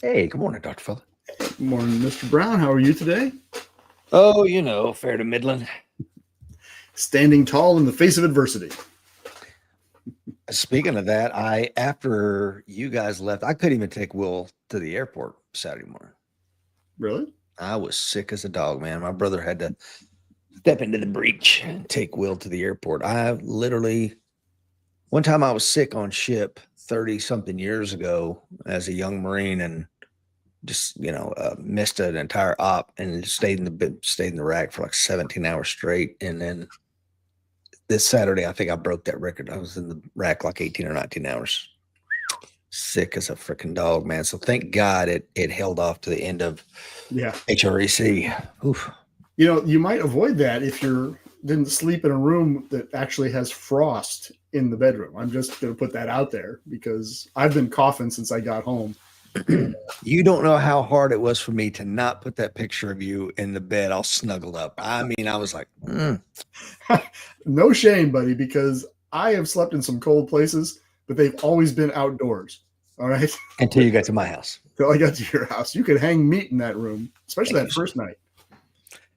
Hey, good morning, Dr. Fuller. Good morning, Mr. Brown. How are you today? Oh, you know, fair to Midland. Standing tall in the face of adversity. Speaking of that, after you guys left, I couldn't even take Will to the airport Saturday morning. Really? I was sick as a dog, man. My brother had to step into the breach and take Will to the airport. One time I was sick on ship 30 something years ago as a young Marine and just, missed an entire op and stayed in the rack for like 17 hours straight. And then this Saturday, I think I broke that record. I was in the rack like 18 or 19 hours. Sick as a freaking dog, man. So thank God it held off to the end of HREC. Oof. You know, you might avoid that if you didn't sleep in a room that actually has frost in the bedroom. I'm just going to put that out there because I've been coughing since I got home. You don't know how hard it was for me to not put that picture of you in the bed all snuggled up. I mean, I was like, No shame, buddy, because I have slept in some cold places, but they've always been outdoors. All right. Until you got to my house. Until I got to your house. You could hang meat in that room, especially that first night.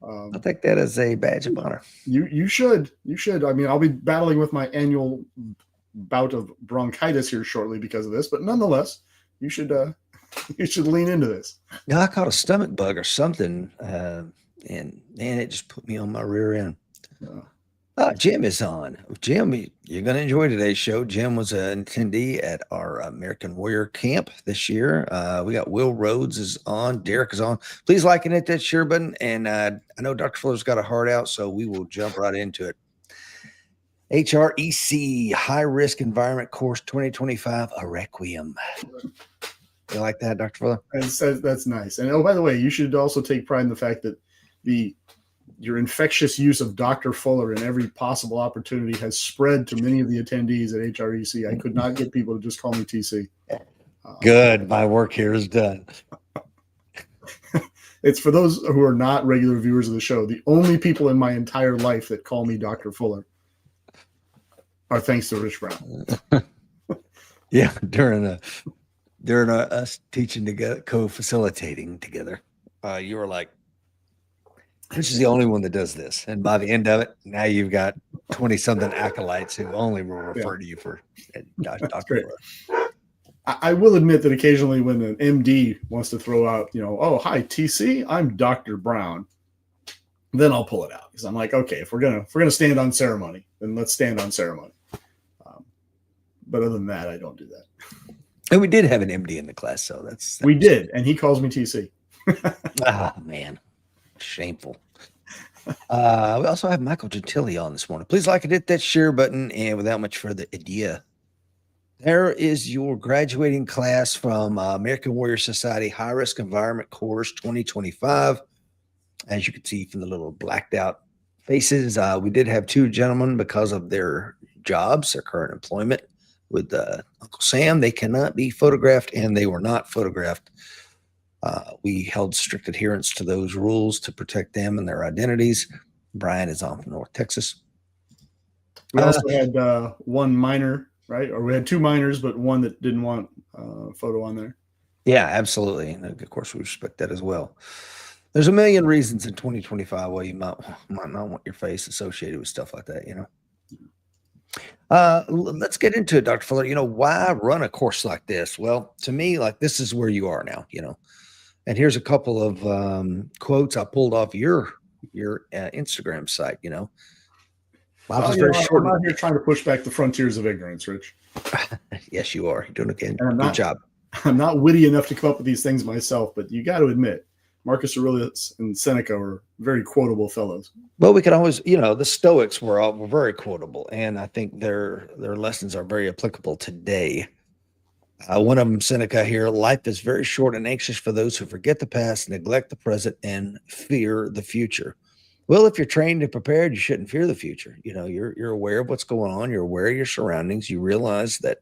I'll take that as a badge of honor. You should. You should. I mean, I'll be battling with my annual bout of bronchitis here shortly because of this, but nonetheless, you should lean into this. Yeah, I caught a stomach bug or something, and man, it just put me on my rear end. Jim is on. Jim, you're going to enjoy today's show. Jim was an attendee at our American Warrior Camp this year. We got Will Rhodes is on. Derek is on. Please like and hit that share button. And I know Dr. Fuller's got a heart out, so we will jump right into it. HREC High Risk Environment Course 2025 A Requiem. You like that, Dr. Fuller? That's nice. And oh, by the way, you should also take pride in the fact that your infectious use of Dr. Fuller in every possible opportunity has spread to many of the attendees at HREC. I could not get people to just call me TC. Good. My work here is done. It's for those who are not regular viewers of the show. The only people in my entire life that call me Dr. Fuller are thanks to Rich Brown. Yeah, during us teaching together, co-facilitating together, you were like, Rich is the only one that does this. And by the end of it, now you've got 20-something acolytes who only will refer to you for Dr. I will admit that occasionally when an MD wants to throw out, oh, hi, TC, I'm Dr. Brown, then I'll pull it out. Because I'm like, okay, if we're gonna stand on ceremony, then let's stand on ceremony. But other than that, I don't do that. And we did have an MD in the class, so we did, and he calls me TC. Oh, man. Shameful. We also have Michael Gentili on this morning. Please like and hit that share button. And without much further ado, there is your graduating class from American Warrior Society High Risk Environment Course 2025. As you can see from the little blacked out faces, we did have two gentlemen because of their jobs, their current employment with Uncle Sam. They cannot be photographed, and they were not photographed. We held strict adherence to those rules to protect them and their identities. Brian is on from North Texas. We also had one minor, right? Or we had two minors, but one that didn't want a photo on there. Yeah, absolutely. And of course, we respect that as well. There's a million reasons in 2025 why you might not want your face associated with stuff like that, Let's get into it, Dr. Fuller. Why run a course like this? Well, to me, like, this is where you are now, And here's a couple of quotes I pulled off your Instagram site. I'm not here trying to push back the frontiers of ignorance, Rich. Yes, you are. You're doing okay. Good job. I'm not witty enough to come up with these things myself, but you got to admit, Marcus Aurelius and Seneca were very quotable fellows. Well, we could always, the Stoics were very quotable, and I think their lessons are very applicable today. One of them, Seneca here, life is very short and anxious for those who forget the past, neglect the present, and fear the future. Well, if you're trained and prepared, you shouldn't fear the future. You're aware of what's going on. You're aware of your surroundings. You realize that,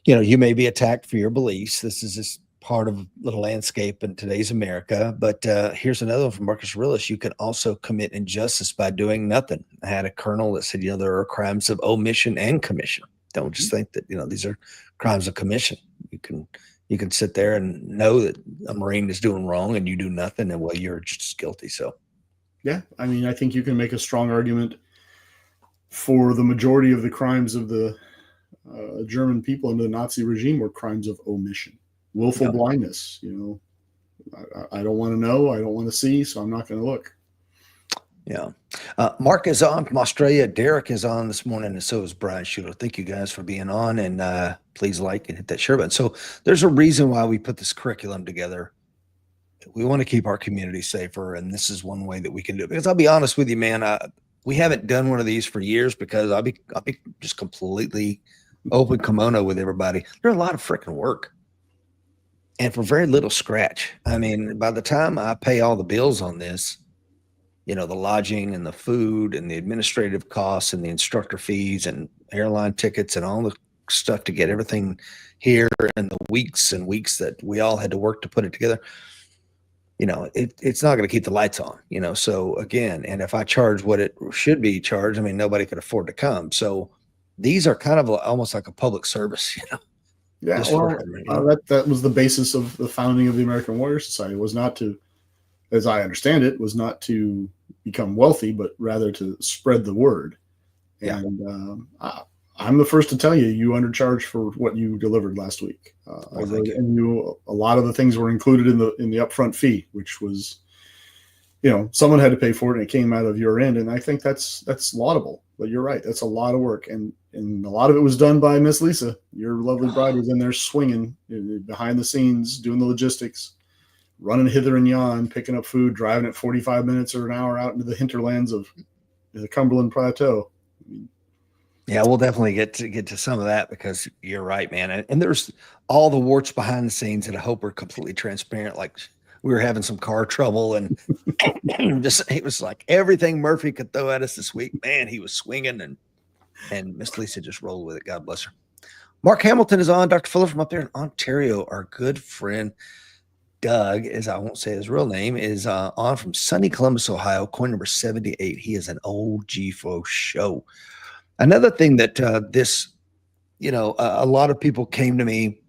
you may be attacked for your beliefs. This is just part of the landscape in today's America. But here's another one from Marcus Aurelius. You can also commit injustice by doing nothing. I had a colonel that said, there are crimes of omission and commission. Don't just think that, these are crimes of commission. You can You can sit there and know that a Marine is doing wrong and you do nothing, and well, you're just as guilty. So, yeah, I mean, I think you can make a strong argument for the majority of the crimes of the German people under the Nazi regime were crimes of omission, willful blindness. You know, I don't want to know, I don't want to see, so I'm not going to look. Yeah. Mark is on from Australia. Derek is on this morning, and so is Brian Schuler. Thank you guys for being on, and please like and hit that share button. So there's a reason why we put this curriculum together. We want to keep our community safer, and this is one way that we can do it. Because I'll be honest with you, man, we haven't done one of these for years because I'll be just completely open kimono with everybody. There's a lot of freaking work, and for very little scratch. I mean, by the time I pay all the bills on this, you know, the lodging and the food and the administrative costs and the instructor fees and airline tickets and all the stuff to get everything here, and the weeks and weeks that we all had to work to put it together, you know, it's not going to keep the lights on, you know. So again, and if I charge what it should be charged, I mean, nobody could afford to come. So these are kind of almost like a public service, you know. Yeah, that was the basis of the founding of the American Warrior Society, was not to, as I understand it, was not to become wealthy, but rather to spread the word. Yeah. And I'm the first to tell you, you undercharged for what you delivered last week. And a lot of the things were included in the upfront fee, which was, you know, someone had to pay for it, and it came out of your end. And I think that's laudable. But you're right, that's a lot of work, and a lot of it was done by Miss Lisa. Your lovely bride was in there swinging behind the scenes, doing the logistics, running hither and yon, picking up food, driving it 45 minutes or an hour out into the hinterlands of the Cumberland Plateau. Yeah, we'll definitely get to some of that, because you're right, man. And there's all the warts behind the scenes that I hope are completely transparent. Like, we were having some car trouble, and just, it was like everything Murphy could throw at us this week, man, he was swinging, and Miss Lisa just rolled with it. God bless her. Mark Hamilton is on. Dr. Fuller from up there in Ontario. Our good friend Doug, as I won't say his real name, is on from sunny Columbus, Ohio, coin number 78. He is an OG for show. Another thing that this, you know, a lot of people came to me.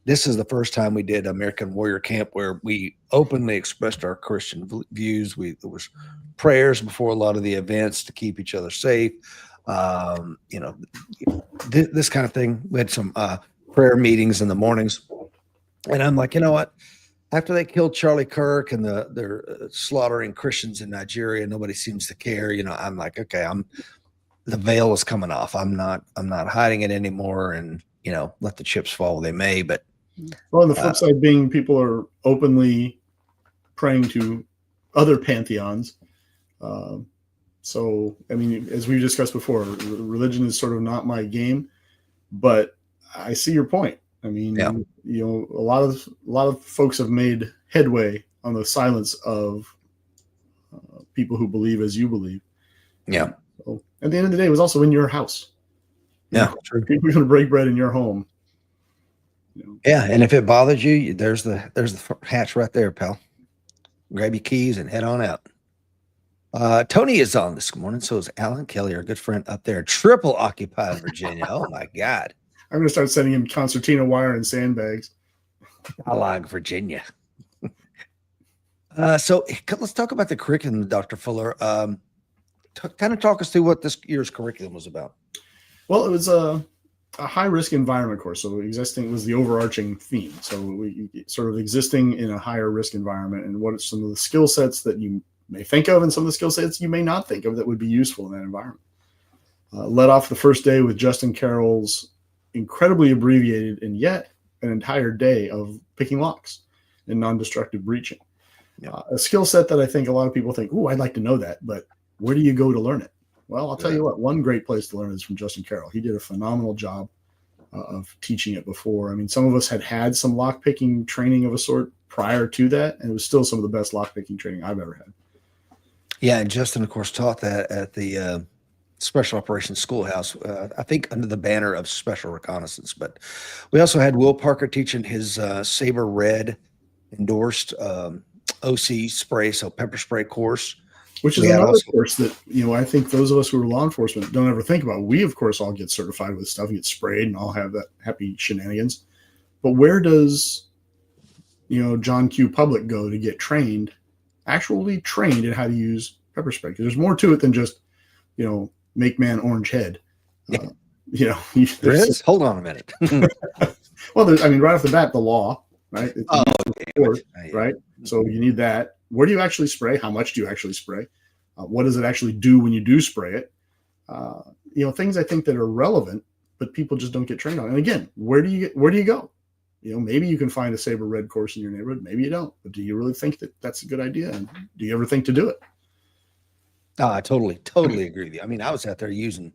This is the first time we did American Warrior Camp where we openly expressed our Christian views. There was prayers before a lot of the events to keep each other safe. You know, this kind of thing. We had some prayer meetings in the mornings, and I'm like, you know what? After they killed Charlie Kirk and they're slaughtering Christians in Nigeria, nobody seems to care. You know, I'm like, okay, the veil is coming off. I'm not hiding it anymore, and, you know, let the chips fall where they may. But well, on the flip side being, people are openly praying to other pantheons. So, I mean, as we discussed before, religion is sort of not my game, but I see your point. I mean, you know, a lot of folks have made headway on the silence of people who believe as you believe. Yeah. So, at the end of the day, it was also in your house. Yeah, true. People are going to break bread in your home. You know. Yeah, and if it bothers you, there's the hatch right there, pal. Grab your keys and head on out. Tony is on this morning, so is Alan Kelly, our good friend up there, triple occupied Virginia. Oh my God! I'm going to start sending him concertina wire and sandbags. I like Virginia. So let's talk about the curriculum, Dr. Fuller. Kind of talk us through what this year's curriculum was about. Well, it was a high-risk environment course. So existing was the overarching theme. So we sort of existing in a higher risk environment, and what are some of the skill sets that you may think of, and some of the skill sets you may not think of that would be useful in that environment. Led off the first day with Justin Carroll's incredibly abbreviated and yet an entire day of picking locks and non-destructive breaching. Yeah. A skill set that I think a lot of people think, "Oh, I'd like to know that," but where do you go to learn it? Well, I'll tell you what, one great place to learn is from Justin Carroll. He did a phenomenal job of teaching it before. I mean, some of us had some lockpicking training of a sort prior to that, and it was still some of the best lockpicking training I've ever had. Yeah, and Justin, of course, taught that at the Special Operations Schoolhouse, I think under the banner of Special Reconnaissance. But we also had Will Parker teaching his Saber Red endorsed OC spray, so pepper spray course. Which is another course that, you know, I think those of us who are law enforcement don't ever think about. We, of course, all get certified with stuff, get sprayed, and all have that happy shenanigans. But where does, John Q. Public go to get trained, actually trained in how to use pepper spray? Because there's more to it than just, make man orange head. There is? Hold on a minute. Well, right off the bat, the law, right? Oh, okay. Right? So you need that. Where do you actually spray? How much do you actually spray? What does it actually do when you do spray it? Things I think that are relevant, but people just don't get trained on. And again, where do you go? Maybe you can find a Saber Red course in your neighborhood. Maybe you don't. But do you really think that that's a good idea? And do you ever think to do it? I totally agree with you. I mean, I was out there using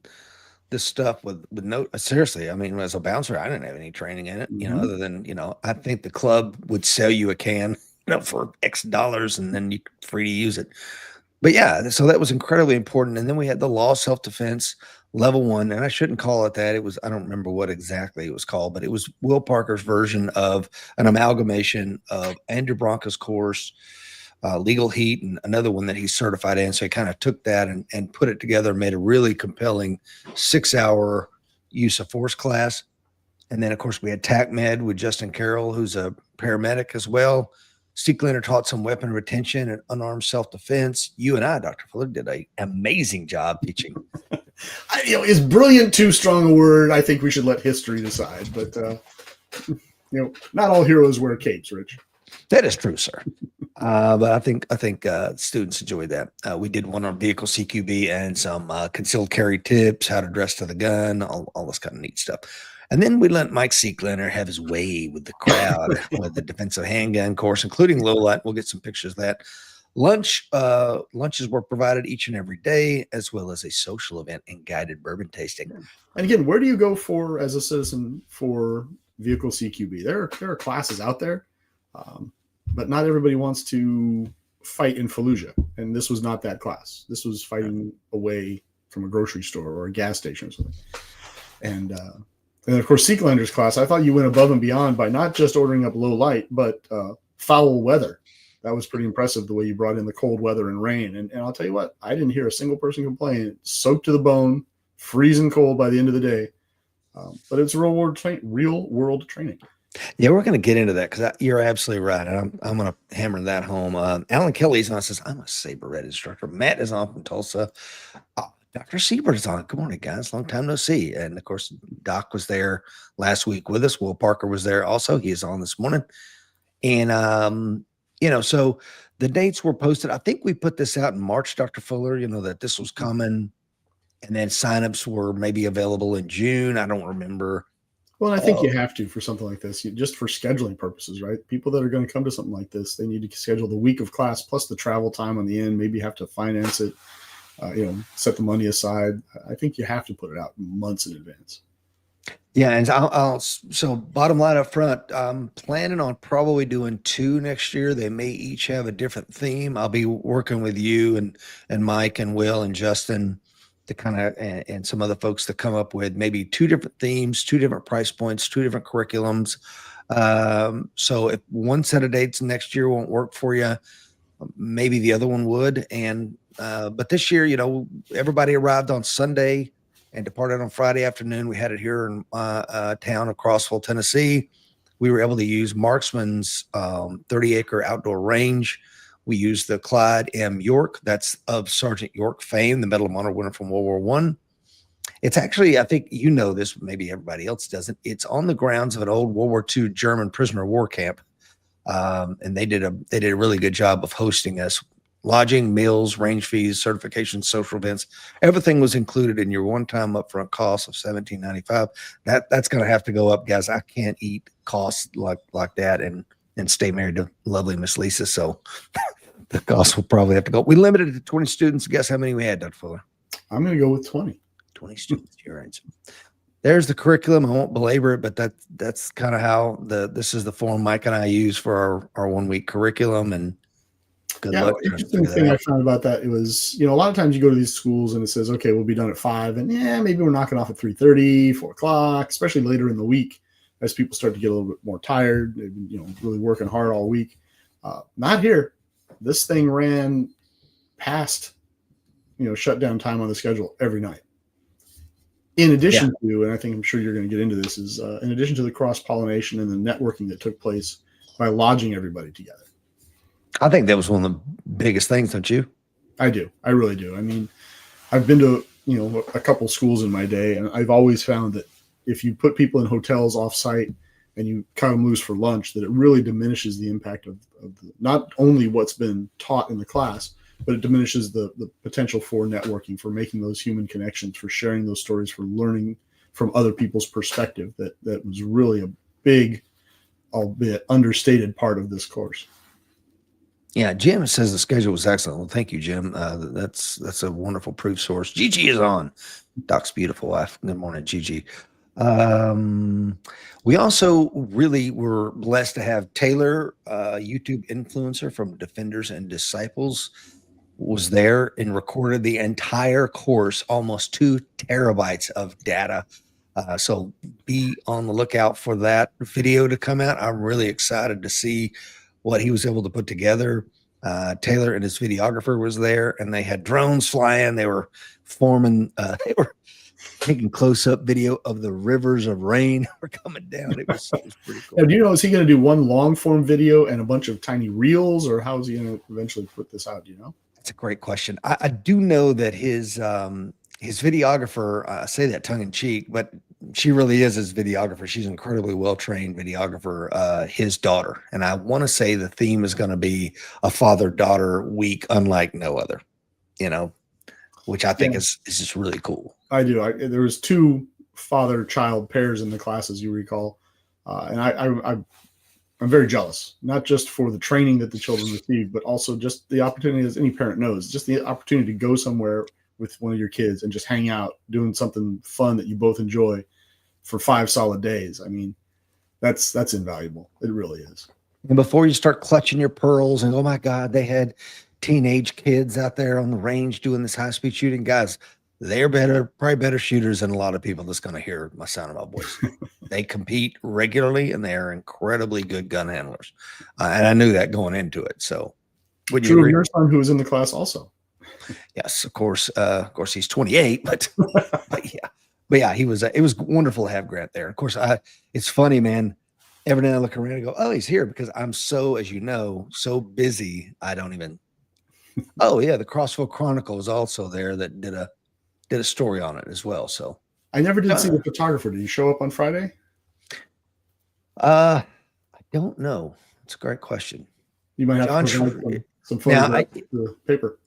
this stuff with no, seriously. I mean, as a bouncer, I didn't have any training in it, other than, I think the club would sell you a can, for X dollars, and then you're free to use it. But yeah, so that was incredibly important. And then we had the law self-defense level 1, and I shouldn't call it that. It was, I don't remember what exactly it was called, but it was Will Parker's version of an amalgamation of Andrew Bronca's course, Legal Heat, and another one that he's certified in. So he kind of took that and put it together, made a really compelling 6-hour use of force class. And then, of course, we had TAC Med with Justin Carroll, who's a paramedic as well. Steve Glenner taught some weapon retention and unarmed self-defense. You and I, Dr. Fuller, did an amazing job teaching. Is brilliant too strong a word? I think we should let history decide. But, not all heroes wear capes, Rich. That is true, sir. But I think students enjoyed that. We did one on vehicle CQB and some concealed carry tips, how to dress to the gun, all this kind of neat stuff. And then we let Mike Seeklener have his way with the crowd with the defensive handgun course, including low light. We'll get some pictures of that. Lunches were provided each and every day, as well as a social event and guided bourbon tasting. And again, where do you go for as a citizen for vehicle CQB? There are classes out there, but not everybody wants to fight in Fallujah. And this was not that class. This was fighting away from a grocery store or a gas station or something. And of course, Seeklender's class, I thought you went above and beyond by not just ordering up low light, but foul weather. That was pretty impressive, the way you brought in the cold weather and rain. And I'll tell you what, I didn't hear a single person complain. Soaked to the bone, freezing cold by the end of the day. But it's real world training. Yeah, we're going to get into that because you're absolutely right. And I'm going to hammer that home. Alan Kelly's on, says, I'm a Saber Red instructor. Matt is on from Tulsa. Dr. Siebert is on. Good morning, guys. Long time no see. And of course, Doc was there last week with us. Will Parker was there also. He is on this morning. And, so the dates were posted. I think we put this out in March, Dr. Fuller, that this was coming. And then signups were maybe available in June. I don't remember. Well, I think you have to for something like this, just for scheduling purposes, right? People that are going to come to something like this, they need to schedule the week of class plus the travel time on the end. Maybe have to finance it. Set the money aside. I think you have to put it out months in advance. Yeah, and so bottom line up front, I'm planning on probably doing 2 next year. They may each have a different theme. I'll be working with you and Mike and Will and Justin to kind of and some other folks to come up with maybe 2 different themes, 2 different price points, 2 different curriculums. So if one set of dates next year won't work for you, maybe the other one would. And but this year, everybody arrived on Sunday and departed on Friday afternoon. We had it here in town of Crossville, Tennessee. We were able to use Marksman's 30-acre outdoor range. We used the Clyde M. York. That's of Sergeant York fame, the Medal of Honor winner from World War I. It's actually, I think this, but maybe everybody else doesn't. It's on the grounds of an old World War II German prisoner of war camp. And they did a really good job of hosting us. Lodging, meals, range fees, certifications, social events, everything was included in your one-time upfront cost of $17.95. That's going to have to go up, guys. I can't eat costs like that and stay married to lovely Miss Lisa. So the cost will probably have to go. We limited it to 20 students. Guess how many we had, Dr. Fuller? I'm going to go with 20. 20 students. You're right. So there's the curriculum. I won't belabor it, but that's kind of how this is the form Mike and I use for our 1 week curriculum. And good luck. Interesting thing I found about that, it was, a lot of times you go to these schools and it says, okay, we'll be done at 5, and maybe we're knocking off at 3:30, 4 o'clock, especially later in the week as people start to get a little bit more tired, really working hard all week. Not here. This thing ran past, shutdown time on the schedule every night. In addition to, and I'm sure you're going to get into this, is in addition to the cross-pollination and the networking that took place by lodging everybody together. I think that was one of the biggest things, don't you? I do. I really do. I mean, I've been to, a couple schools in my day, and I've always found that if you put people in hotels off-site and you cut them loose for lunch, that it really diminishes the impact of not only what's been taught in the class, but it diminishes the potential for networking, for making those human connections, for sharing those stories, for learning from other people's perspective. That was really a big, albeit understated part of this course. Yeah, Jim says the schedule was excellent. Well, thank you, Jim. That's a wonderful proof source. Gigi is on. Doc's beautiful wife. Good morning, Gigi. We also really were blessed to have Taylor, YouTube influencer from Defenders and Disciples, was there and recorded the entire course, almost 2 terabytes of data. So be on the lookout for that video to come out. I'm really excited to see what he was able to put together. Taylor and his videographer was there, and they had drones flying. They were they were taking close-up video of the rivers of rain were coming down. It was pretty cool. Now, do you know, is he going to do one long-form video and a bunch of tiny reels, or how is he going to eventually put this out? Do you know? That's a great question. I do know that his videographer, I say that tongue in cheek, but she really is his videographer. She's an incredibly well-trained videographer, his daughter. And I want to say the theme is going to be a father-daughter week unlike no other, which I think is just really cool. I do. There was 2 father-child pairs in the class, as you recall. And I'm very jealous, not just for the training that the children receive, but also just the opportunity, as any parent knows, just the opportunity to go somewhere with one of your kids and just hang out doing something fun that you both enjoy for 5 solid days. I mean, that's invaluable. It really is. And before you start clutching your pearls and, oh my God, they had teenage kids out there on the range doing this high-speed shooting, guys, they're probably better shooters than a lot of people that's going to hear my sound of my voice. They compete regularly, and they are incredibly good gun handlers. And I knew that going into it. So, would you agree? Your son, who was in the class, also. Yes, of course. He's 28, but yeah, he was. It was wonderful to have Grant there. Of course, it's funny, man. Every day I look around and go, "Oh, he's here," because I'm so, as you know, so busy. I don't even. Oh yeah, the Crossville Chronicle was also there. That did a story on it as well. So I never did see the photographer. Did he show up on Friday? I don't know. It's a great question. You might have to put some photos in the paper.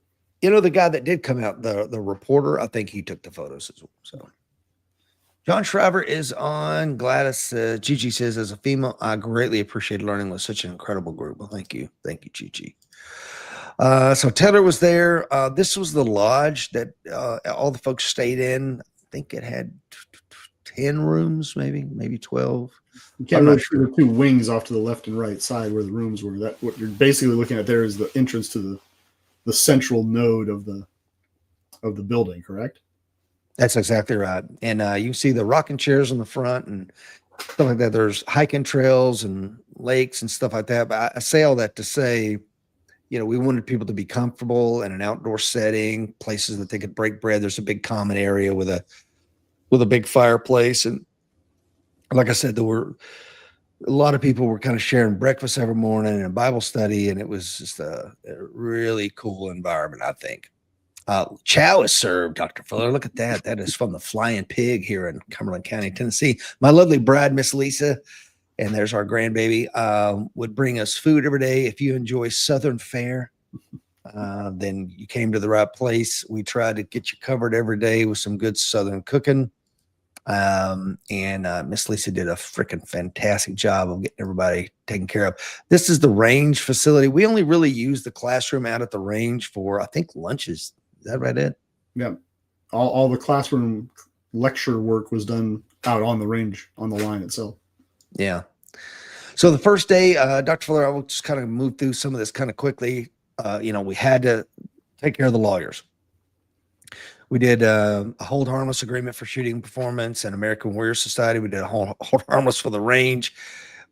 The guy that did come out, the reporter, I think he took the photos as well. So John Shriver is on. Gladys, Gigi says, as a female, I greatly appreciate learning with such an incredible group. Well, thank you. Thank you, Gigi. So Taylor was there. This was the lodge that all the folks stayed in. I think it had 10 rooms, maybe 12. You can't really see the 2 wings off to the left and right side where the rooms were. That what you're basically looking at there is the entrance to the central node of the building, correct? That's exactly right. And you see the rocking chairs in the front and stuff like that. There's hiking trails and lakes and stuff like that. But I say all that to say, we wanted people to be comfortable in an outdoor setting, places that they could break bread. There's a big common area with a big fireplace. And like I said, there were a lot of people were kind of sharing breakfast every morning and a Bible study. And it was just a really cool environment, I think. Chow is served, Dr. Fuller. Look at that. That is from the Flying Pig here in Cumberland County, Tennessee. My lovely bride, Miss Lisa, and there's our grandbaby, would bring us food every day. If you enjoy Southern fare, then you came to the right place. We try to get you covered every day with some good Southern cooking. And Miss Lisa did a freaking fantastic job of getting everybody taken care of. This is the range facility. We only really use the classroom out at the range for, I think, lunches. Is that right, Ed? Yeah. All the classroom lecture work was done out on the range, on the line itself. Yeah. So the first day, Dr. Fuller, I will just kind of move through some of this kind of quickly. We had to take care of the lawyers. We did a hold harmless agreement for shooting performance and American Warrior Society. We did a hold harmless for the range.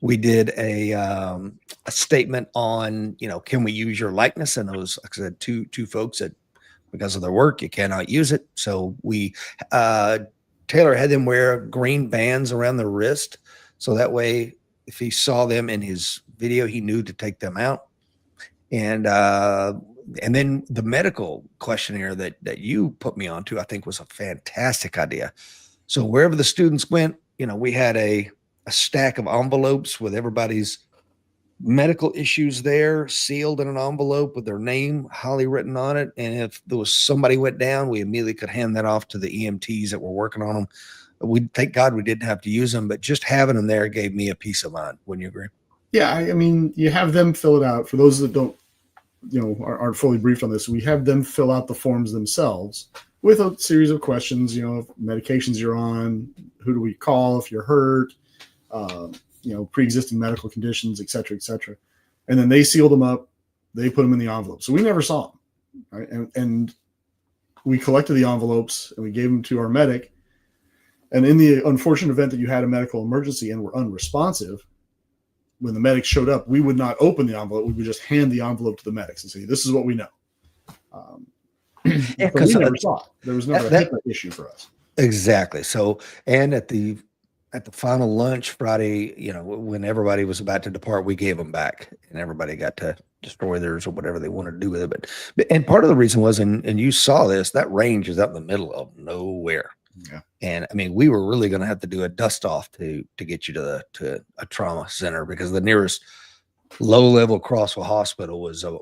We did a statement on, can we use your likeness? And those, like I said, two folks that because of their work, you cannot use it. So we Taylor had them wear green bands around their wrist. So that way, if he saw them in his video, he knew to take them out. And then the medical questionnaire that you put me onto, I think was a fantastic idea. So wherever the students went, we had a stack of envelopes with everybody's medical issues there, sealed in an envelope with their name highly written on it. And if there was somebody went down, we immediately could hand that off to the EMTs that were working on them. We thank God we didn't have to use them, but just having them there gave me a peace of mind. Wouldn't you agree? Yeah, I mean, you have them fill it out. For those that don't, aren't fully briefed on this, we have them fill out the forms themselves with a series of questions, medications you're on, who do we call if you're hurt, pre-existing medical conditions, et cetera, et cetera. And then they sealed them up. They put them in the envelope. So we never saw them. Right? And we collected the envelopes and we gave them to our medic. And in the unfortunate event that you had a medical emergency and were unresponsive, when the medic showed up, we would not open the envelope. We would just hand the envelope to the medics and say, this is what we know. Yeah, we never saw it. There was never a HIPAA issue for us. Exactly. So, and at the final lunch Friday, when everybody was about to depart, we gave them back and everybody got to destroy theirs or whatever they wanted to do with it. But and part of the reason was, and you saw this, that range is out in the middle of nowhere. Yeah. And I mean, we were really going to have to do a dust off to get you to a trauma center, because the nearest low level Crossville hospital was a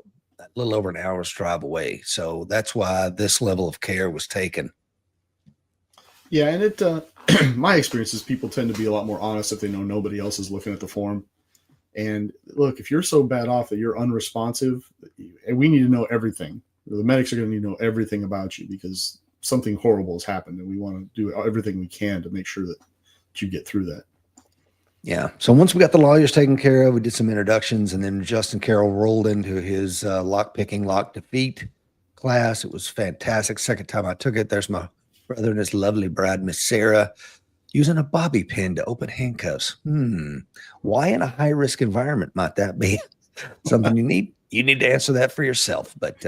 little over an hour's drive away. So that's why this level of care was taken. Yeah. And it, my experience is people tend to be a lot more honest if they know nobody else is looking at the form. And look, if you're so bad off that you're unresponsive, we need to know everything. The medics are going to need to know everything about you, because something horrible has happened and we want to do everything we can to make sure that you get through that. Yeah. So once we got the lawyers taken care of, we did some introductions, and then Justin Carroll rolled into his lock picking, lock defeat class. It was fantastic. Second time I took it. There's my brother and his lovely bride, Miss Sarah, using a bobby pin to open handcuffs. Why in a high risk environment might that be? Something you need to answer that for yourself. But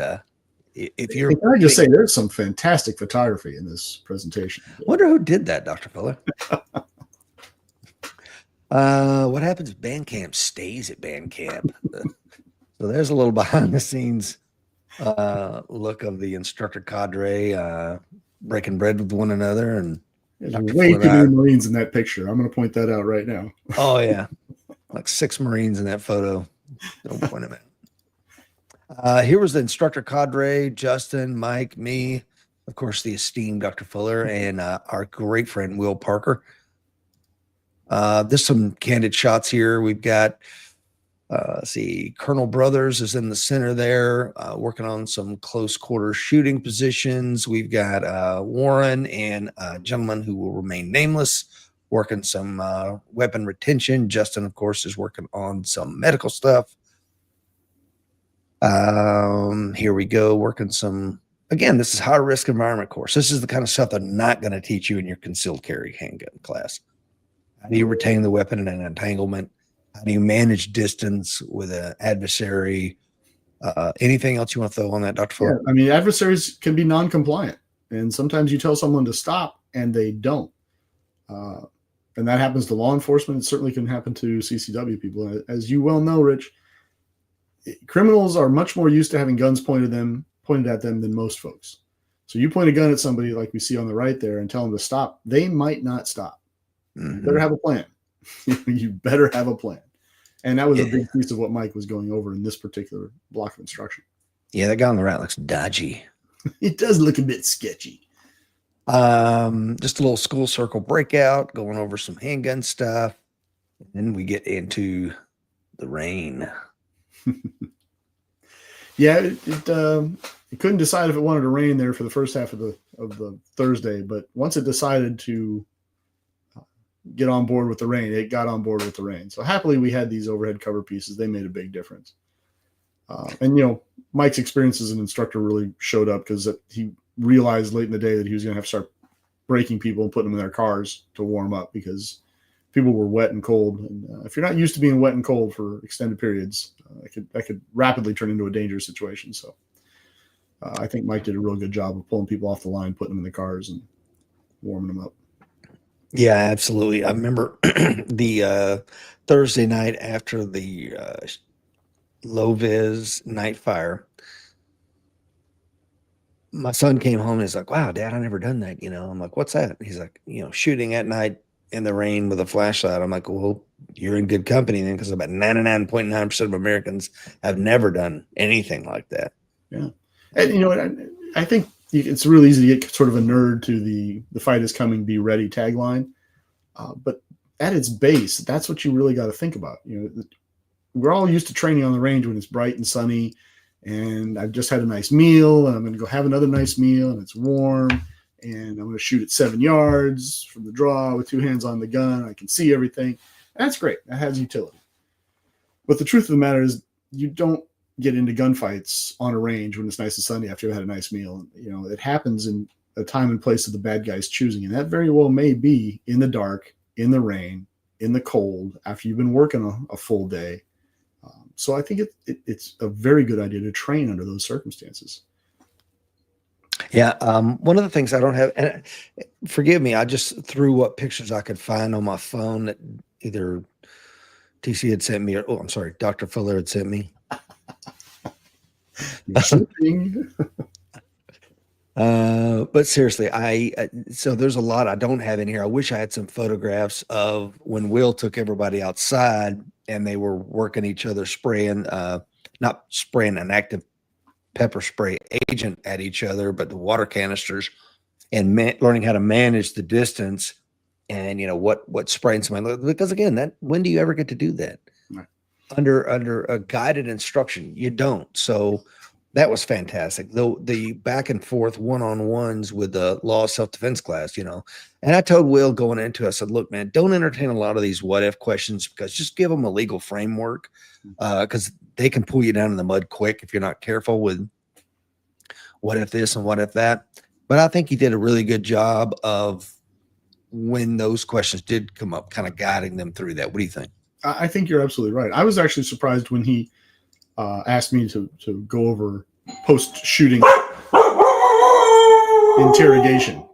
if you're, can I just say, there's some fantastic photography in this presentation. Wonder who did that, Dr. Fuller. What happens if band camp stays at band camp? So there's a little behind the scenes look of the instructor cadre breaking bread with one another. And there's way too many Marines in that picture. I'm going to point that out right now. Oh yeah, like 6 Marines in that photo. Don't point them out. Here was the instructor cadre: Justin, Mike, me, of course, the esteemed Dr. Fuller, and our great friend Will Parker. There's some candid shots here. We've got, see, Colonel Brothers is in the center there, working on some close quarter shooting positions. We've got Warren and a gentleman who will remain nameless, working some weapon retention. Justin, of course, is working on some medical stuff. Here we go, working some, again, this is high risk environment course. This is the kind of stuff they're not going to teach you in your concealed carry handgun class. How do you retain the weapon in an entanglement? How do you manage distance with an adversary? Anything else you want to throw on that, Dr. Fuller? Yeah, I mean, adversaries can be non-compliant, and sometimes you tell someone to stop and they don't. And that happens to law enforcement. It certainly can happen to CCW people. As you well know, Rich, criminals are much more used to having guns pointed at them than most folks. So you point a gun at somebody like we see on the right there and tell them to stop, they might not stop. You better have a plan. You better have a plan. And that was a big piece of what Mike was going over in this particular block of instruction. Yeah, that guy on the right looks dodgy. It does look a bit sketchy. Just a little school circle breakout, going over some handgun stuff. And then we get into the rain. Yeah, it couldn't decide if it wanted to rain there for the first half of the Thursday, but once it decided to get on board with the rain, it got on board with the rain. So happily we had these overhead cover pieces. They made a big difference. And Mike's experience as an instructor really showed up, because he realized late in the day that he was going to have to start breaking people and putting them in their cars to warm up, because people were wet and cold. And if you're not used to being wet and cold for extended periods, that could rapidly turn into a dangerous situation. So I think Mike did a real good job of pulling people off the line, putting them in the cars and warming them up. Yeah, absolutely. I remember the Thursday night after the low vis night fire. My son came home and he's like, "Wow, Dad, I never done that." I'm like, "What's that?" He's like, "Shooting at night in the rain with a flashlight." I'm like, "Well, you're in good company then, because about 99.9% of Americans have never done anything like that." Yeah, and I think it's really easy to get sort of a nerd to the fight is coming, be ready tagline, but at its base, that's what you really got to think about. We're all used to training on the range when it's bright and sunny, and I've just had a nice meal, and I'm going to go have another nice meal, and it's warm, and I'm going to shoot at 7 yards from the draw with 2 hands on the gun. I can see everything. That's great. That has utility. But the truth of the matter is, you don't get into gunfights on a range when it's nice and sunny after you've had a nice meal. It happens in a time and place of the bad guy's choosing, and that very well may be in the dark, in the rain, in the cold, after you've been working a full day. So I think it's a very good idea to train under those circumstances. Yeah. One of the things I don't have, and forgive me, I just threw what pictures I could find on my phone that either TC had sent me, or, I'm sorry, Dr. Fuller had sent me. But seriously, so there's a lot I don't have in here. I wish I had some photographs of when Will took everybody outside and they were working each other, not spraying an active pepper spray agent at each other, but the water canisters, and learning how to manage the distance and what spraying somebody, because again, when do you ever get to do that? Right. Under a guided instruction? You don't. So that was fantastic. Though the back and forth one-on-ones with the law of self-defense class, and I told Will going into it, I said, "Look, man, don't entertain a lot of these what if questions, because just give them a legal framework, because they can pull you down in the mud quick if you're not careful with what if this and what if that." But I think he did a really good job of, when those questions did come up, kind of guiding them through that. What do you think? I think you're absolutely right. I was actually surprised when he asked me to go over post-shooting interrogation.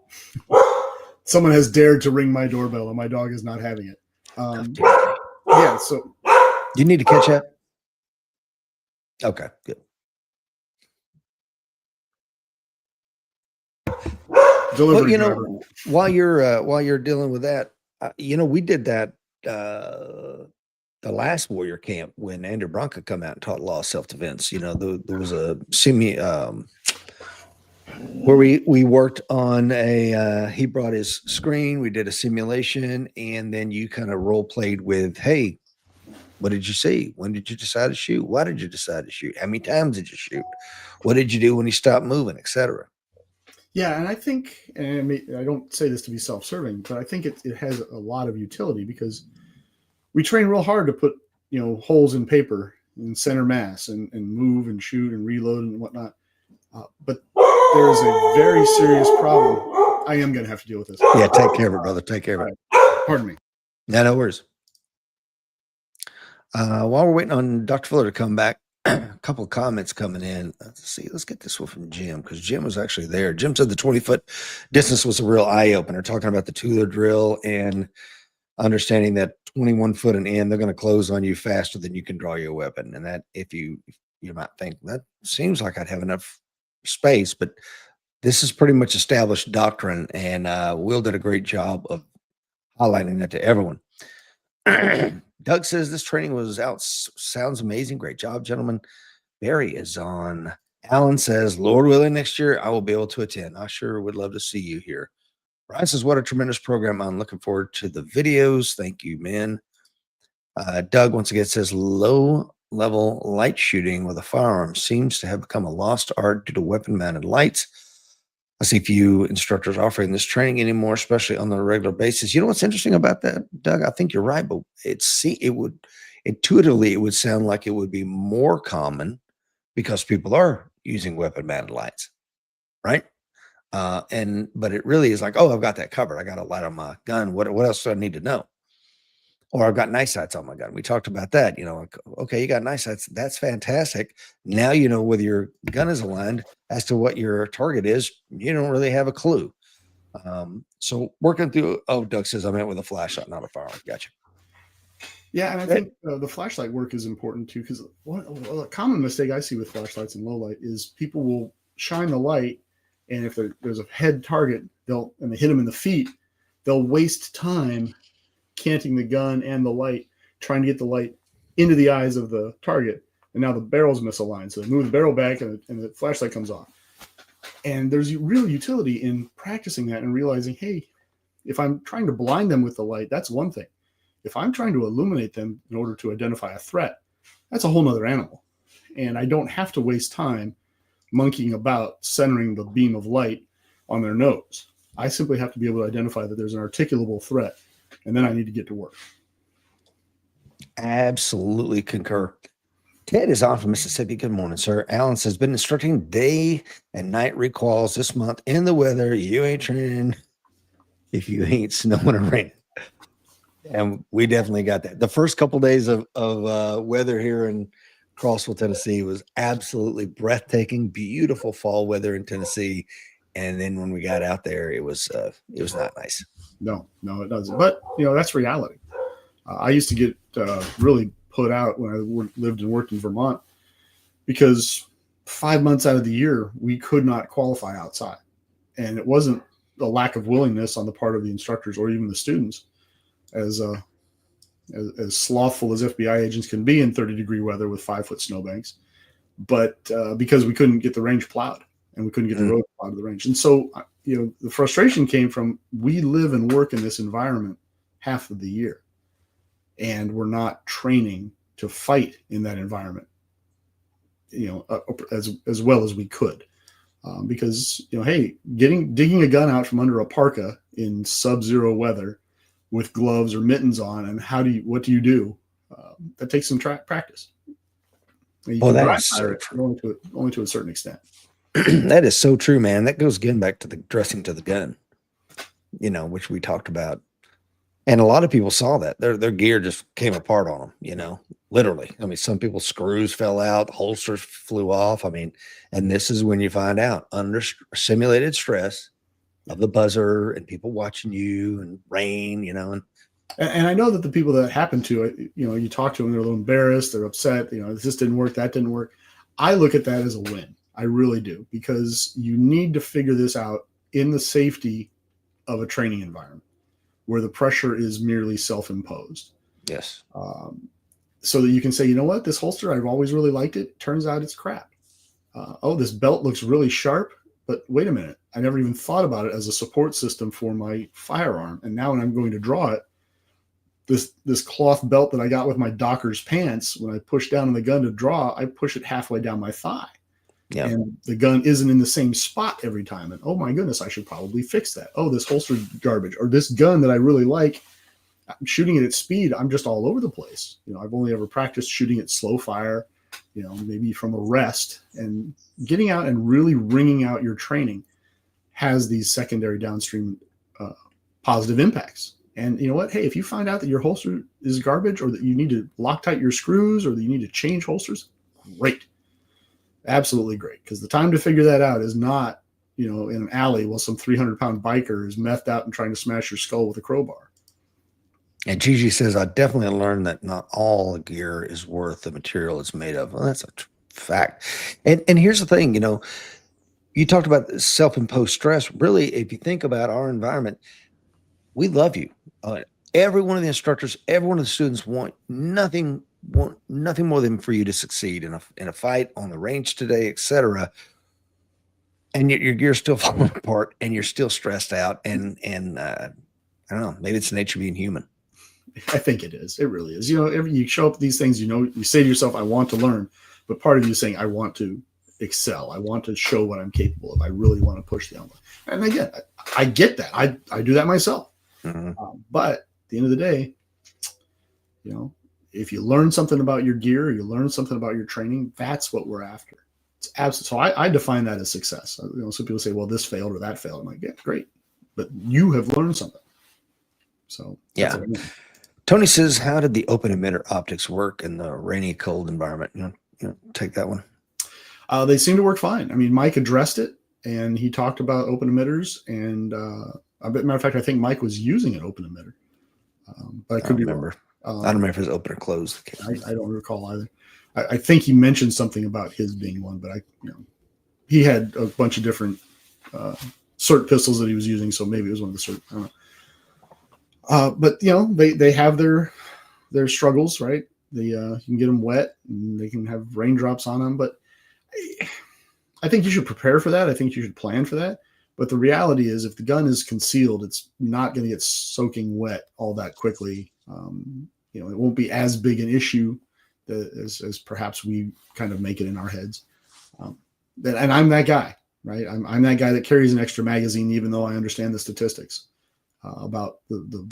Someone has dared to ring my doorbell, and my dog is not having it. Yeah, so you need to catch up. Okay, good. Delivery driver. While you're dealing with that, we did that the last warrior camp when Andrew Branca come out and taught law of self-defense. There was a where we worked on he brought his screen, we did a simulation, and then you kind of role played with, hey, what did you see? When did you decide to shoot? Why did you decide to shoot? How many times did you shoot? What did you do when you stopped moving, etc.? Yeah, and I think, and I don't say this to be self-serving, but I think it has a lot of utility, because we train real hard to put holes in paper in center mass and move and shoot and reload and whatnot. But there is a very serious problem. I am going to have to deal with this. Yeah, take care of it, brother. Take care of it. Pardon me. No worries. While we're waiting on Dr. Fuller to come back, a couple of comments coming in. Let's get this one from Jim, because Jim was actually there. Jim said the 20-foot distance was a real eye-opener, talking about the two-liter drill and understanding that 21 foot and in, they're going to close on you faster than you can draw your weapon. And that if you might think, that seems like I'd have enough space, but this is pretty much established doctrine, and Will did a great job of highlighting that to everyone. Doug says this training was out. Sounds amazing. Great job, gentlemen. Barry is on. Alan says, Lord willing, next year I will be able to attend. I sure would love to see you here. Brian says, what a tremendous program. I'm looking forward to the videos. Thank you, man. Doug once again says, low level light shooting with a firearm seems to have become a lost art due to weapon mounted lights. I see few instructors offering this training anymore, especially on a regular basis. You know what's interesting about that, Doug? I think you're right, but it would intuitively, it would sound like it would be more common because people are using weapon mounted lights, right? But it really is like, oh, I've got that covered. I got a light on my gun. What else do I need to know? Or I've got night sights on my gun. We talked about that. Like, okay, you got night sights. That's fantastic. Now you know whether your gun is aligned as to what your target is. You don't really have a clue. So working through, oh, Doug says I meant with a flashlight, not a firearm. Gotcha. Yeah, and I think the flashlight work is important too, because a common mistake I see with flashlights and low light is people will shine the light, and if there's a head target, and they hit them in the feet, they'll waste time canting the gun and the light, trying to get the light into the eyes of the target, and now the barrel's misaligned, so they move the barrel back, and the flashlight comes off. And there's real utility in practicing that and realizing, hey, if I'm trying to blind them with the light, that's one thing. If I'm trying to illuminate them in order to identify a threat, that's a whole nother animal. And I don't have to waste time monkeying about centering the beam of light on their nose. I simply have to be able to identify that there's an articulable threat, and then I need to get to work. Absolutely concur. Ted is on from Mississippi. Good morning, sir. Alan says, been instructing day and night recalls this month in the weather. You ain't training if you ain't snowing or raining. And we definitely got that. The first couple of days of weather here in Crossville, Tennessee was absolutely breathtaking, beautiful fall weather in Tennessee. And then when we got out there, it was not nice. No, it doesn't. But, that's reality. I used to get really put out when I lived and worked in Vermont because 5 months out of the year, we could not qualify outside. And it wasn't a lack of willingness on the part of the instructors or even the students. As slothful as FBI agents can be in 30-degree weather with 5-foot snowbanks, but because we couldn't get the range plowed and we couldn't get the road plowed to the range. And so, the frustration came from, we live and work in this environment half of the year, and we're not training to fight in that environment, as well as we could. Because, hey, digging a gun out from under a parka in sub-zero weather with gloves or mittens on, and what do you do? That takes some practice. Well, that is so true. Only to a certain extent. That is so true, man. That goes again back to the dressing to the gun, which we talked about. And a lot of people saw that their gear just came apart on them, literally. I mean, some people's screws fell out, holsters flew off. I mean, and this is when you find out under simulated stress of the buzzer and people watching you and rain, and I know that the people that happen to, you talk to them, they're a little embarrassed, they're upset, this didn't work, that didn't work. I look at that as a win. I really do, because you need to figure this out in the safety of a training environment where the pressure is merely self-imposed. Yes. So that you can say, what, this holster, I've always really liked it. Turns out it's crap. This belt looks really sharp. But wait a minute, I never even thought about it as a support system for my firearm. And now when I'm going to draw it, this cloth belt that I got with my Docker's pants, when I push down on the gun to draw, I push it halfway down my thigh. Yeah. And the gun isn't in the same spot every time. And oh my goodness, I should probably fix that. Oh, this holster garbage. Or this gun that I really like, I'm shooting it at speed, I'm just all over the place. I've only ever practiced shooting at slow fire, maybe from a rest, and getting out and really wringing out your training has these secondary downstream positive impacts. And you know what? Hey, if you find out that your holster is garbage, or that you need to Loctite your screws, or that you need to change holsters, great. Absolutely great. Because the time to figure that out is not, in an alley while some 300-pound biker is methed out and trying to smash your skull with a crowbar. And Gigi says, I definitely learned that not all gear is worth the material it's made of. Well, that's a fact. And here's the thing, you talked about self-imposed stress. Really, if you think about our environment, we love you. Every one of the instructors, every one of the students want nothing more than for you to succeed in a fight, on the range today, etc. And yet your gear's still falling apart, and you're still stressed out. And I don't know, maybe it's nature being human. I think it is. It really is. You show up these things, you say to yourself, I want to learn, but part of you is saying, I want to excel. I want to show what I'm capable of. I really want to push the envelope. And again, I get that. I do that myself. Mm-hmm. But at the end of the day, if you learn something about your gear, you learn something about your training, that's what we're after. It's absolutely. So I define that as success. Some people say, well, this failed or that failed. I'm like, yeah, great. But you have learned something. So yeah. Tony says, how did the open emitter optics work in the rainy, cold environment? Take that one. They seem to work fine. I mean, Mike addressed it. and he talked about open emitters. And matter of fact, I think Mike was using an open emitter, but I could be remember. wrong. I don't remember if it was open or closed. I don't recall either. I think he mentioned something about his being one, but he had a bunch of different cert pistols that he was using, so maybe it was one of the cert. I don't know. But they have their struggles, right? You can get them wet and they can have raindrops on them, but I think you should prepare for that. I think you should plan for that. But the reality is, if the gun is concealed, it's not going to get soaking wet all that quickly. It won't be as big an issue as perhaps we kind of make it in our heads. And I'm that guy, right? I'm that guy that carries an extra magazine, even though I understand the statistics about the.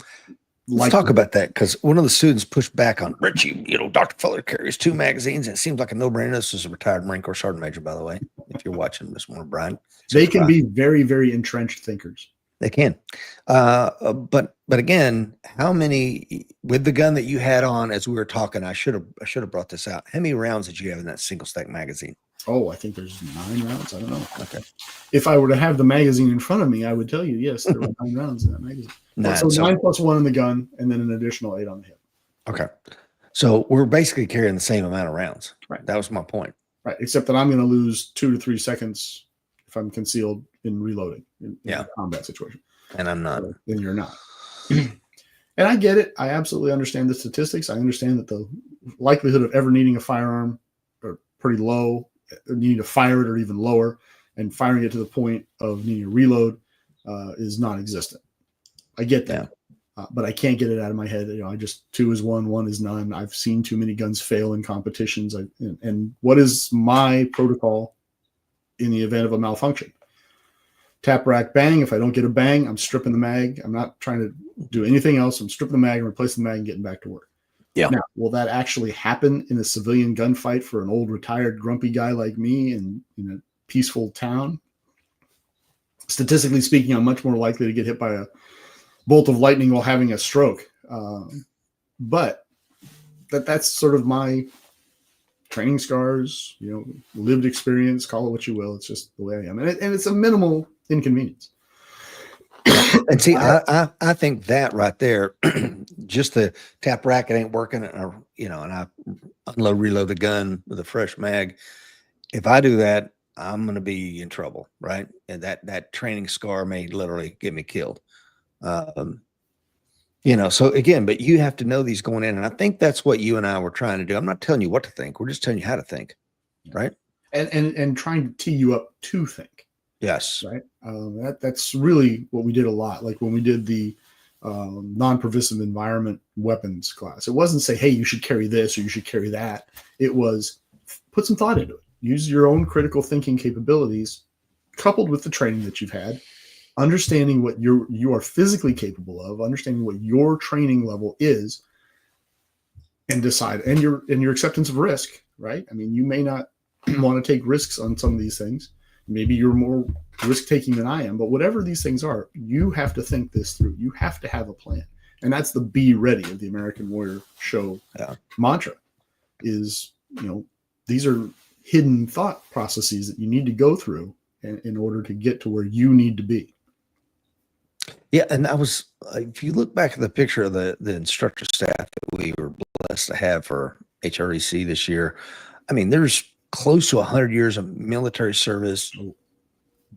Let's talk about that, because one of the students pushed back on Richie. Dr. Fuller carries 2 magazines, and it seems like a no-brainer. This is a retired Marine Corps Sergeant Major, by the way. If you're watching this morning, Brian, they can be very, very entrenched thinkers. They can, but again, how many with the gun that you had on as we were talking? I should have brought this out. How many rounds did you have in that single stack magazine? Oh, I think there's 9 rounds. I don't know. Okay. If I were to have the magazine in front of me, I would tell you, yes, there were 9 rounds in that magazine. So 9 plus 1 in the gun, and then an additional 8 on the hip. Okay. So we're basically carrying the same amount of rounds. Right. That was my point. Right. Except that I'm going to lose 2 to 3 seconds if I'm concealed in reloading in a combat situation. And I'm not. And you're not. And I get it. I absolutely understand the statistics. I understand that the likelihood of ever needing a firearm are pretty low. Needing to fire it or even lower, and firing it to the point of needing to reload is non-existent. I get that, but I can't get it out of my head. 2 is 1, 1 is none. I've seen too many guns fail in competitions. And what is my protocol in the event of a malfunction? Tap, rack, bang. If I don't get a bang, I'm stripping the mag. I'm not trying to do anything else. I'm stripping the mag and replacing the mag and getting back to work. Yeah. Now, will that actually happen in a civilian gunfight for an old retired grumpy guy like me in a peaceful town? Statistically speaking, I'm much more likely to get hit by a bolt of lightning while having a stroke. But that's sort of my training scars, lived experience, call it what you will. It's just the way I am. And it's a minimal inconvenience. And see, I think that right there, just the tap racket ain't working, and I unload, reload the gun with a fresh mag. If I do that, I'm going to be in trouble, right? And that training scar may literally get me killed. So again, but you have to know these going in, and I think that's what you and I were trying to do. I'm not telling you what to think; we're just telling you how to think, right? And trying to tee you up to think. Yes. Right. That's really what we did a lot. Like when we did the non-pervasive environment weapons class, it wasn't say, hey, you should carry this or you should carry that. It was put some thought into it. Use your own critical thinking capabilities coupled with the training that you've had, understanding what you are physically capable of, understanding what your training level is, and decide, and your acceptance of risk, right? I mean, you may not want to take risks on some of these things. Maybe you're more risk-taking than I am, but whatever these things are, you have to think this through. You have to have a plan. And that's the be ready of the American Warrior Show mantra is, these are hidden thought processes that you need to go through in order to get to where you need to be. Yeah. And I was, if you look back at the picture of the instructor staff that we were blessed to have for HREC this year, I mean, there's close to 100 years of military service,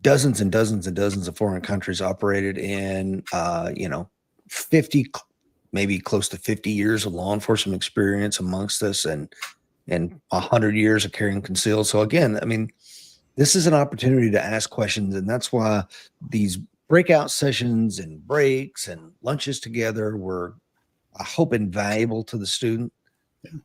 dozens and dozens and dozens of foreign countries operated in, 50, maybe close to 50 years of law enforcement experience amongst us, and 100 years of carrying concealed. So again, I mean, this is an opportunity to ask questions, and that's why these breakout sessions and breaks and lunches together were, I hope, invaluable to the student.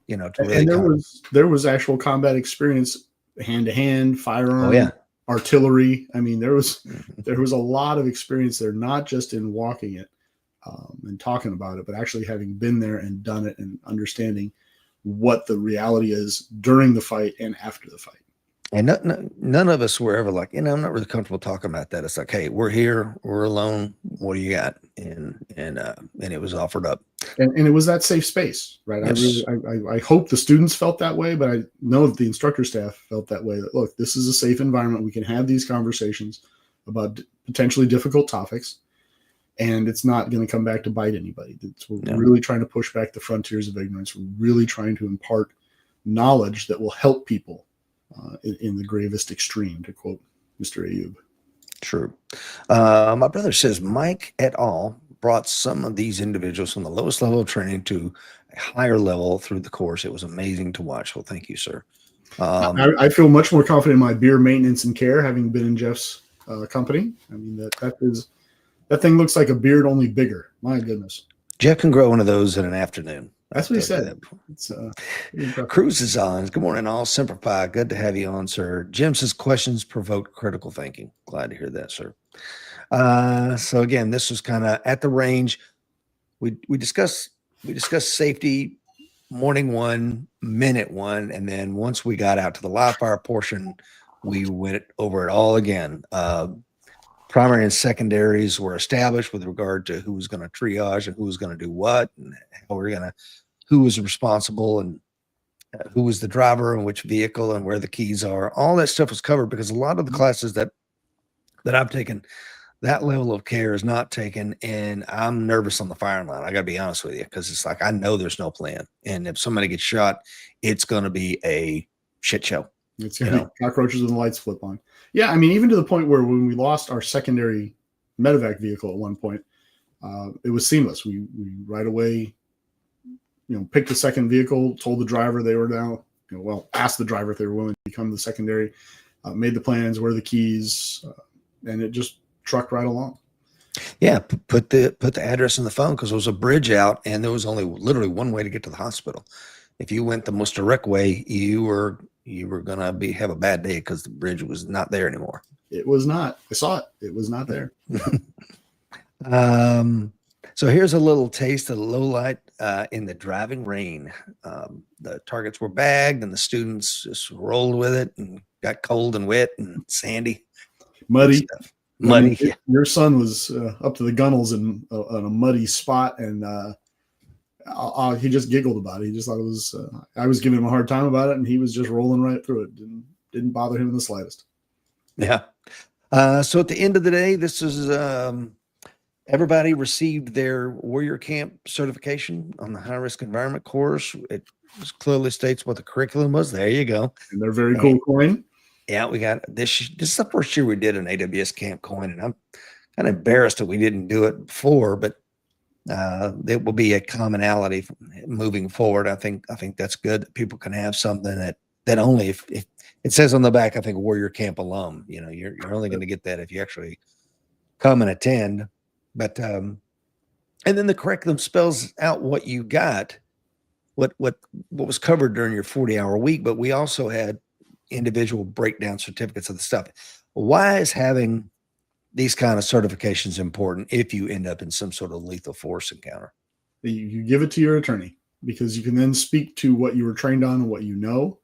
To really there was actual combat experience, hand to hand, firearm, artillery. I mean, there was a lot of experience there, not just in walking it and talking about it, but actually having been there and done it and understanding what the reality is during the fight and after the fight. And none of us were ever like, I'm not really comfortable talking about that. It's like, hey, we're here, we're alone. What do you got? And it was offered up. And it was that safe space, right? Yes. I hope the students felt that way, but I know that the instructor staff felt that way. That look, this is a safe environment. We can have these conversations about potentially difficult topics, and it's not going to come back to bite anybody. We're really trying to push back the frontiers of ignorance. We're really trying to impart knowledge that will help people in the gravest extreme, to quote Mr. Ayub. True. My brother says Mike et al. Brought some of these individuals from the lowest level of training to a higher level through the course. It was amazing to watch. Well, thank you, sir. I feel much more confident in my beer maintenance and care, having been in Jeff's company. I mean, that thing looks like a beard, only bigger. My goodness. Jeff can grow one of those in an afternoon. That's what he said. It's Cruz is on. Good morning, all. Semper Fi. Good to have you on, sir. Jim says questions provoke critical thinking. Glad to hear that, sir. So again, this was kind of at the range. We discussed safety, morning 1, minute 1, and then once we got out to the live fire portion, we went over it all again. Primary and secondaries were established with regard to who was going to triage and who was going to do what, and who was responsible, and who was the driver and which vehicle and where the keys are. All that stuff was covered because a lot of the classes that I've taken, that level of care is not taken, and I'm nervous on the firing line. I got to be honest with you, because it's like I know there's no plan, and if somebody gets shot, it's going to be a shit show. It's going to be cockroaches and the lights flip on. Yeah, I mean, even to the point where when we lost our secondary medevac vehicle at one point, it was seamless. We right away, picked the second vehicle, told the driver they were now, asked the driver if they were willing to become the secondary, made the plans, where are the keys, and it just trucked right along. Yeah, put the address in the phone, because there was a bridge out, and there was only literally one way to get to the hospital. If you went the most direct way, you were gonna have a bad day because the bridge was not there anymore. It was not. I saw it. It was not there. So here's a little taste of the low light in the driving rain. The targets were bagged, and the students just rolled with it and got cold and wet and sandy, muddy. Muddy. I mean, your son was up to the gunnels in a muddy spot, and he just giggled about it. He just thought it was. I was giving him a hard time about it, and he was just rolling right through it. Didn't bother him in the slightest. Yeah. So at the end of the day, this is everybody received their warrior camp certification on the high risk environment course. It clearly states what the curriculum was. There you go. And they're very cool coin. Yeah, we got this. This is the first year we did an AWS camp coin, and I'm kind of embarrassed that we didn't do it before, but there will be a commonality moving forward. I think that's good that people can have something that only if it says on the back, I think warrior camp alum, you're only going to get that if you actually come and attend. But and then the curriculum spells out what you got, what was covered during your 40-hour week. But we also had individual breakdown certificates of the stuff. Why is having these kind of certifications important if you end up in some sort of lethal force encounter? You give it to your attorney, because you can then speak to what you were trained on and what you know.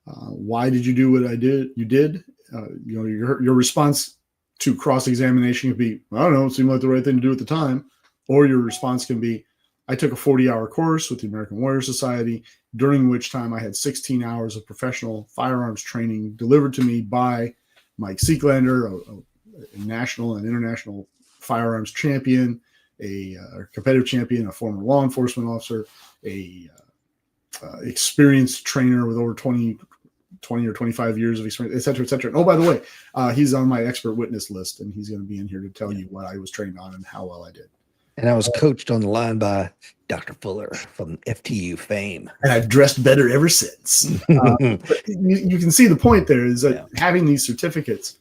Why did you do what you did? Your response to cross-examination could be, I don't know, it seemed like the right thing to do at the time. Or your response can be, I took a 40-hour course with the American Warrior Society, during which time I had 16 hours of professional firearms training delivered to me by Mike Seeklander, a national and international firearms champion, a competitive champion, a former law enforcement officer, a experienced trainer with over 20 or 25 years of experience, et cetera, et cetera. And, oh, by the way, he's on my expert witness list, and he's going to be in here to tell you what I was trained on and how well I did. And I was coached on the line by Dr. Fuller from FTU fame. And I've dressed better ever since. But you can see the point there is that having these certificates,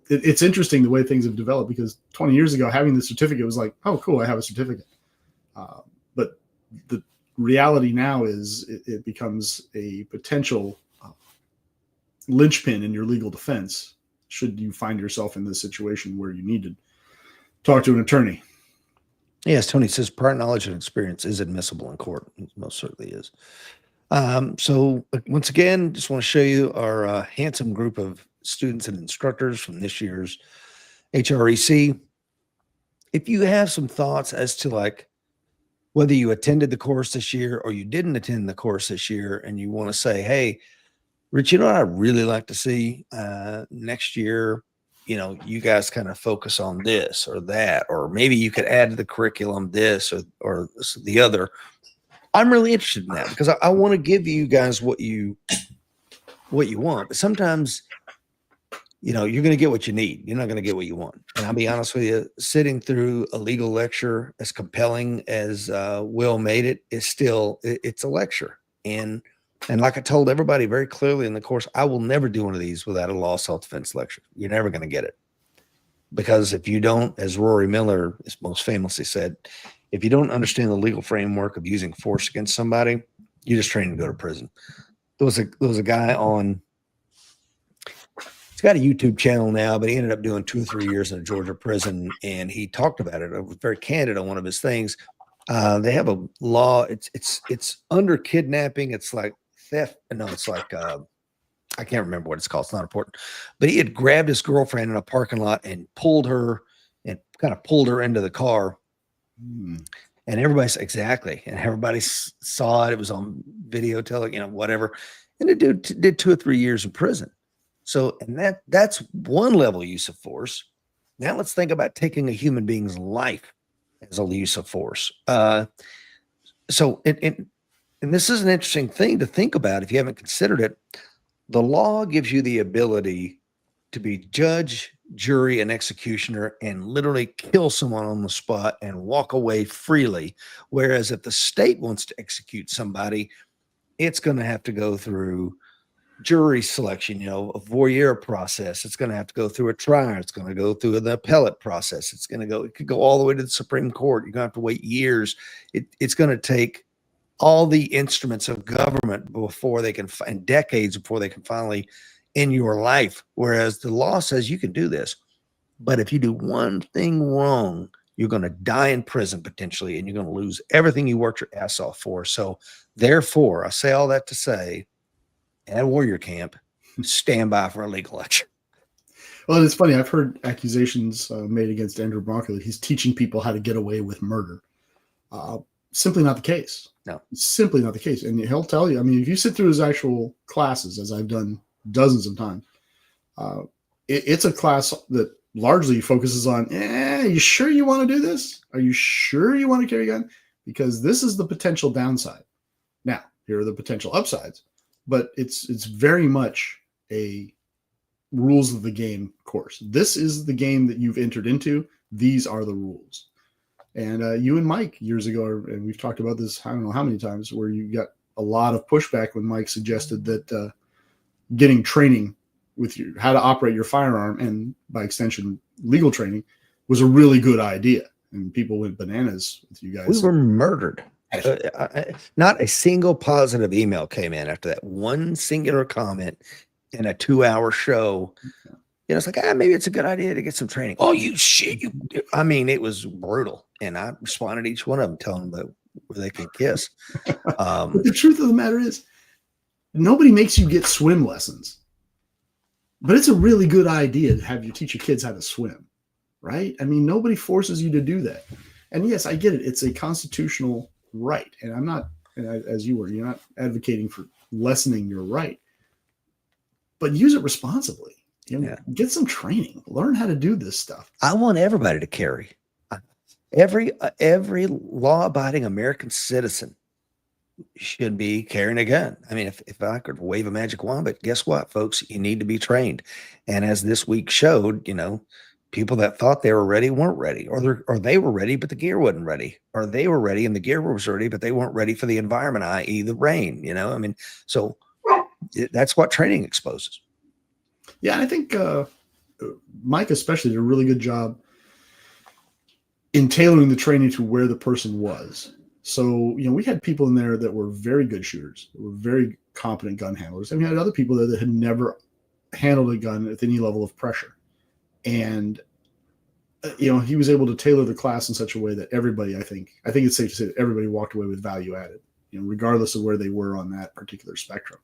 it's interesting the way things have developed, because 20 years ago, having the certificate was like, oh, cool, I have a certificate. But the reality now is it becomes a potential linchpin in your legal defense should you find yourself in this situation where you need to talk to an attorney. Yes, Tony says prior knowledge and experience is admissible in court. It most certainly is. So once again, just want to show you our handsome group of students and instructors from this year's HREC. If you have some thoughts as to whether you attended the course this year or you didn't attend the course this year, and you want to say, hey, Rich, you know what I'd really like to see next year? You know, you guys kind of focus on this or that, or maybe you could add to the curriculum this or the other. I'm really interested in that because I want to give you guys what you want. But sometimes, you know, you're going to get what you need. You're not going to get what you want. And I'll be honest with you, sitting through a legal lecture, as compelling as Will made it, is still, it's a lecture. And like I told everybody very clearly in the course, I will never do one of these without a law self-defense lecture. You're never going to get it. Because if you don't, as Rory Miller is most famously said, if you don't understand the legal framework of using force against somebody, you're just training to go to prison. There was a guy on, he's got a YouTube channel now, but he ended up doing 2 or 3 years in a Georgia prison, and he talked about it. I was very candid on one of his things. They have a law. It's under kidnapping. It's like theft. No, it's like I can't remember what it's called. It's not important. But he had grabbed his girlfriend in a parking lot and pulled her into the car. And everybody's exactly. And everybody saw it. It was on video, whatever. And the dude did 2 or 3 years in prison. So, and that's one level use of force. Now let's think about taking a human being's life as a use of force. So, and this is an interesting thing to think about if you haven't considered it. The law gives you the ability to be judge, jury, and executioner and literally kill someone on the spot and walk away freely. Whereas if the state wants to execute somebody, it's going to have to go through jury selection, a voyeur process. It's going to have to go through a trial. It's going to go through the appellate process. It could go all the way to the Supreme Court. You're going to have to wait years. It's going to take all the instruments of government before they can, and decades before they can finally end your life. Whereas the law says you can do this, but if you do one thing wrong, you're going to die in prison potentially, and you're going to lose everything you worked your ass off for. So therefore, I say all that to say, at warrior camp, stand by for a legal lecture. Well, it's funny. I've heard accusations made against Andrew Bronco that he's teaching people how to get away with murder. Simply not the case. No, it's simply not the case. And he'll tell you, I mean, if you sit through his actual classes, as I've done dozens of times, it's a class that largely focuses on, you sure you want to do this? Are you sure you want to carry a gun? Because this is the potential downside. Now, here are the potential upsides, but it's very much a rules of the game course. This is the game that you've entered into. These are the rules. And you and Mike years ago, and we've talked about this, I don't know how many times, where you got a lot of pushback when Mike suggested that getting training with you, how to operate your firearm, and by extension, legal training, was a really good idea. And people went bananas with you guys. We were murdered. Not a single positive email came in after that one singular comment in a 2-hour show. It's like, maybe it's a good idea to get some training. Oh, you shit. I mean, it was brutal. And I responded to each one of them, telling them where they could kiss. But the truth of the matter is, nobody makes you get swim lessons. But it's a really good idea to have you teach your kids how to swim, right? I mean, nobody forces you to do that. And yes, I get it. It's a constitutional right. And I'm not, as you were, you're not advocating for lessening your right. But use it responsibly. Get some training. Learn how to do this stuff. I want everybody to carry. Every law-abiding American citizen should be carrying a gun. I mean, if I could wave a magic wand, but guess what, folks? You need to be trained. And as this week showed, people that thought they were ready weren't ready, or they were ready, but the gear wasn't ready, or they were ready and the gear was ready, but they weren't ready for the environment, i.e. the rain, I mean, so that's what training exposes. Yeah, I think Mike especially did a really good job in tailoring the training to where the person was. So, we had people in there that were very good shooters, were very competent gun handlers. And we had other people there that had never handled a gun at any level of pressure. And, he was able to tailor the class in such a way that everybody, I think it's safe to say that everybody walked away with value added, regardless of where they were on that particular spectrum.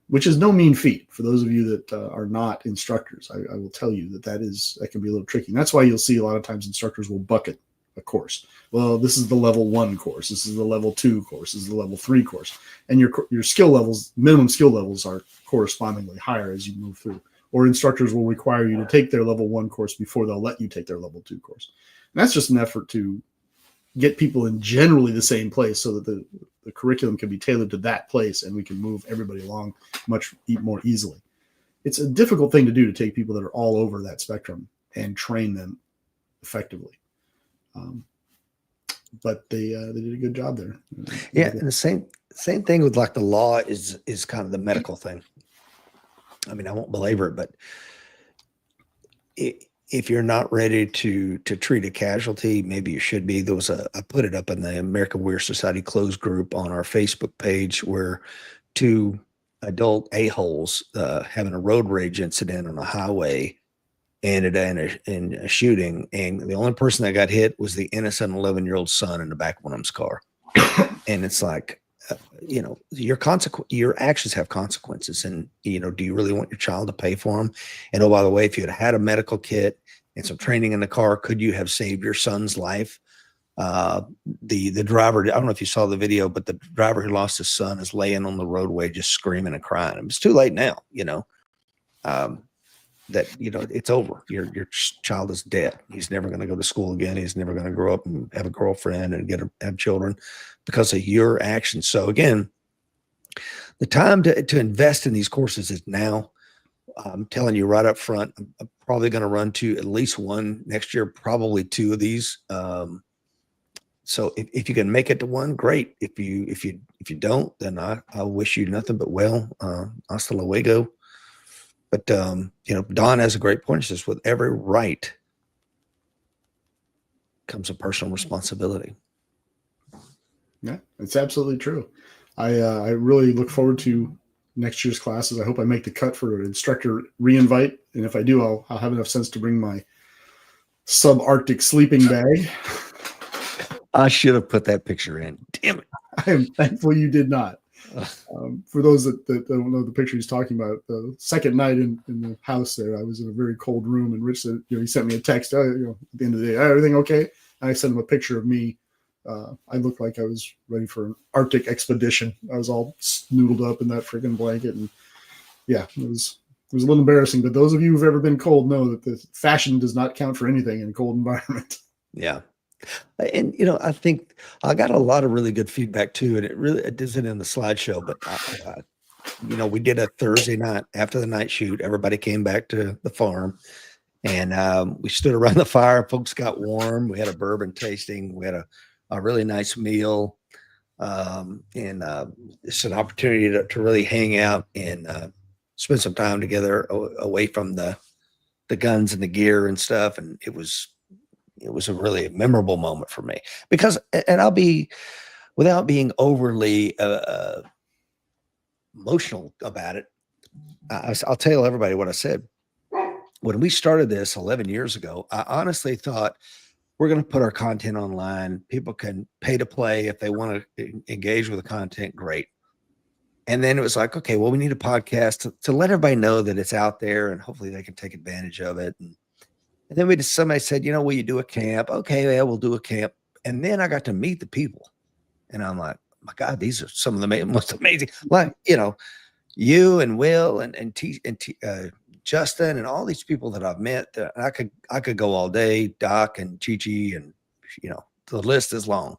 Which is no mean feat for those of you that are not instructors. I will tell you that can be a little tricky. And that's why you'll see a lot of times instructors will bucket a course. Well, this is the level 1 course. This is the level 2 course. This is the level 3 course. And your skill levels, minimum skill levels, are correspondingly higher as you move through. Or instructors will require you to take their level 1 course before they'll let you take their level 2 course. And that's just an effort to get people in generally the same place so that the curriculum can be tailored to that place and we can move everybody along much more easily. It's a difficult thing to do, to take people that are all over that spectrum and train them effectively. But they did a good job there. Yeah, and the same thing with like the law is kind of the medical thing. I mean, I won't belabor it, but if you're not ready to treat a casualty, maybe you should be. There was I put it up in the American Weir Society closed group on our Facebook page, where 2 adult a-holes having a road rage incident on a highway ended in a shooting, and the only person that got hit was the innocent 11-year-old son in the back of one of them's car. And it's like, your actions have consequences, and do you really want your child to pay for them? And oh, by the way, if you had a medical kit and some training in the car, could you have saved your son's life? The driver, I don't know if you saw the video, but the driver who lost his son is laying on the roadway just screaming and crying. It's too late now, that it's over. Your child is dead. He's never going to go to school again. He's never going to grow up and have a girlfriend and have children because of your actions. So again, the time to invest in these courses is now. I'm telling you right up front, I'm probably going to run to at least 1 next year, probably 2 of these. So if you can make it to 1, great. If you don't, then I wish you nothing but well. Hasta luego. But Don has a great point. He says, with every right comes a personal responsibility. Yeah, it's absolutely true. I really look forward to next year's classes. I hope I make the cut for an instructor re-invite, and if I do, I'll have enough sense to bring my subarctic sleeping bag. I should have put that picture in. Damn it! I am thankful you did not. For those that don't know the picture he's talking about, the second night in the house there, I was in a very cold room, and Rich said, he sent me a text, at the end of the day, everything okay? And I sent him a picture of me. I looked like I was ready for an Arctic expedition. I was all snoodled up in that freaking blanket, and yeah, it was a little embarrassing. But those of you who've ever been cold know that the fashion does not count for anything in a cold environment. Yeah. And, I think I got a lot of really good feedback too. And it isn't in the slideshow, but, we did a Thursday night after the night shoot. Everybody came back to the farm, and we stood around the fire. Folks got warm. We had a bourbon tasting. We had a really nice meal. And it's an opportunity to really hang out and spend some time together away from the guns and the gear and stuff. And it was a really memorable moment for me because, and I'll be, without being overly emotional about it, I'll tell everybody what I said. When we started this 11 years ago, I honestly thought we're going to put our content online. People can pay to play. If they want to engage with the content, great. And then it was like, okay, well, we need a podcast to let everybody know that it's out there and hopefully they can take advantage of it. And then somebody said, will you do a camp? Okay, yeah, we'll do a camp. And then I got to meet the people. And I'm like, my God, these are some of the most amazing, like, you and Will and Justin and all these people that I've met. I could go all day, Doc and Chi-Chi, and, the list is long.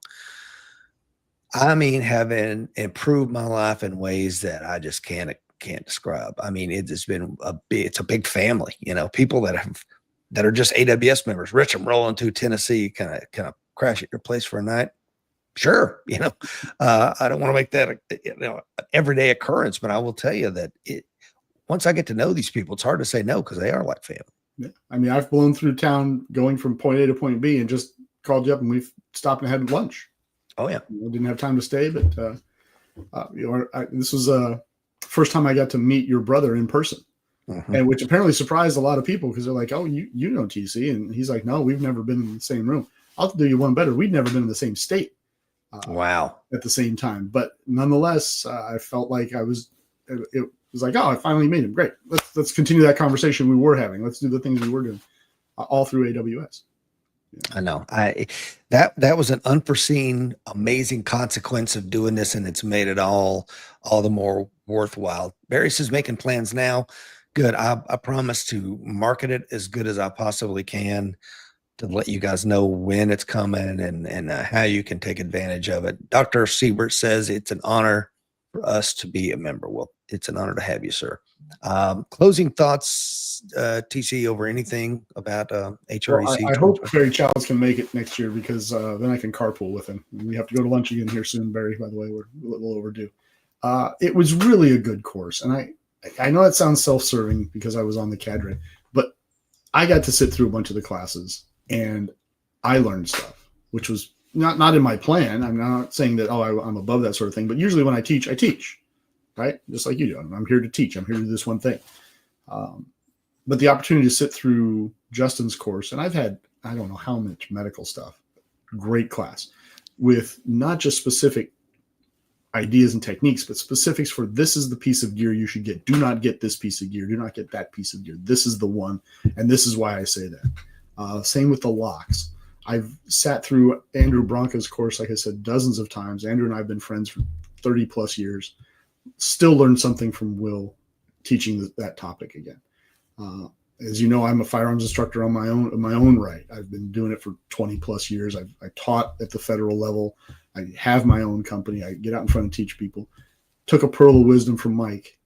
I mean, having improved my life in ways that I just can't describe. I mean, it's been it's a big family, people that are just AWS members. Rich, I'm rolling to Tennessee. Can I crash at your place for a night? Sure. I don't want to make that an everyday occurrence, but I will tell you that once I get to know these people, it's hard to say no because they are like family. Yeah. I mean, I've blown through town going from point A to point B and just called you up and we've stopped and had lunch. Oh yeah. Didn't have time to stay, but this was first time I got to meet your brother in person. Mm-hmm. And which apparently surprised a lot of people because they're like, oh, you know TC. And he's like, no, we've never been in the same room. I'll do you one better. We'd never been in the same state. Wow. At the same time. But nonetheless, I felt like it was like, oh, I finally made him. Great. Let's continue that conversation we were having. Let's do the things we were doing all through AWS. I know. That was an unforeseen, amazing consequence of doing this, and it's made it all the more worthwhile. Barry says making plans now. Good. I promise to market it as good as I possibly can to let you guys know when it's coming and how you can take advantage of it. Dr. Siebert says it's an honor for us to be a member. Well, it's an honor to have you, sir. Closing thoughts, TC, over anything about HREC? Well, I hope Barry Childs can make it next year, because then I can carpool with him. We have to go to lunch again here soon, Barry, by the way. We're a little overdue. It was really a good course. And I know it sounds self-serving because I was on the cadre, but I got to sit through a bunch of the classes and I learned stuff, which was not in my plan. I'm not saying that, I'm above that sort of thing, but usually when I teach, right? Just like you do. I'm here to teach. I'm here to do this one thing. But the opportunity to sit through Justin's course, and I've had, I don't know how much medical stuff, great class with not just specific ideas and techniques, but specifics for this is the piece of gear you should get. Do not get this piece of gear. Do not get that piece of gear. This is the one. And this is why I say that. Same with the locks. I've sat through Andrew Bronca's course, like I said, dozens of times. Andrew and I have been friends for 30 plus years. Still learn something from Will teaching that topic again. As you know, I'm a firearms instructor on my own right. I've been doing it for 20 plus years. I taught at the federal level. I have my own company. I get out in front and teach people. Took a pearl of wisdom from Mike,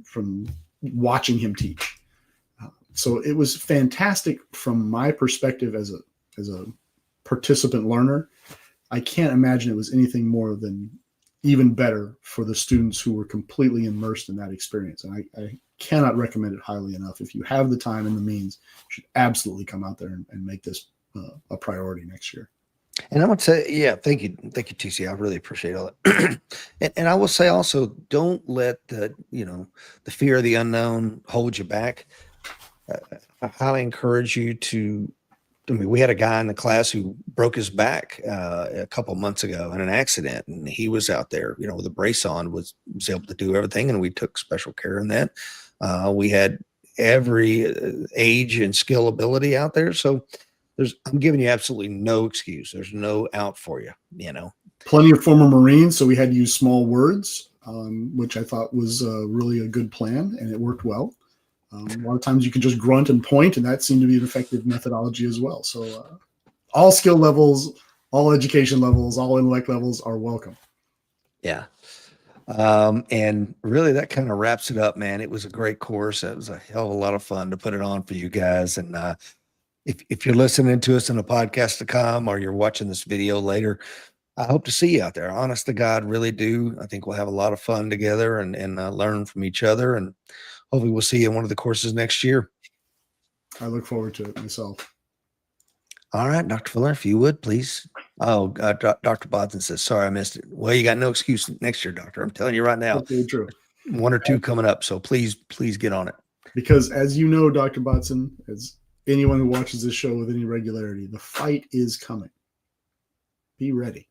from watching him teach. So it was fantastic from my perspective as a participant learner. I can't imagine it was anything more than even better for the students who were completely immersed in that experience. And I cannot recommend it highly enough. If you have the time and the means, you should absolutely come out there and make this a priority next year. And I would say, yeah, thank you, TC. I really appreciate all that. and I will say also, don't let the fear of the unknown hold you back. I highly encourage you to. I mean, we had a guy in the class who broke his back a couple months ago in an accident, and he was out there, with a brace on, was able to do everything, and we took special care in that. We had every age and skill ability out there, so I'm giving you absolutely no excuse. There's no out for you. Plenty of former Marines, so we had to use small words, which I thought was really a good plan, and it worked well. A lot of times you can just grunt and point, and that seemed to be an effective methodology as well. So all skill levels, all education levels, all intellect levels are welcome. Yeah. And really that kind of wraps it up, man. It was a great course. It was a hell of a lot of fun to put it on for you guys. And if you're listening to us in a podcast to come, or you're watching this video later, I hope to see you out there. Honest to God, really do. I think we'll have a lot of fun together and learn from each other. And hopefully we'll see you in one of the courses next year. I look forward to it myself. All right, Dr. Fuller, if you would, please. Oh, Dr. Bodson says, sorry, I missed it. Well, you got no excuse next year, doctor. I'm telling you right now. That's very true. One or two coming up. So please get on it. Because as you know, Dr. Bodson, as anyone who watches this show with any regularity, the fight is coming. Be ready.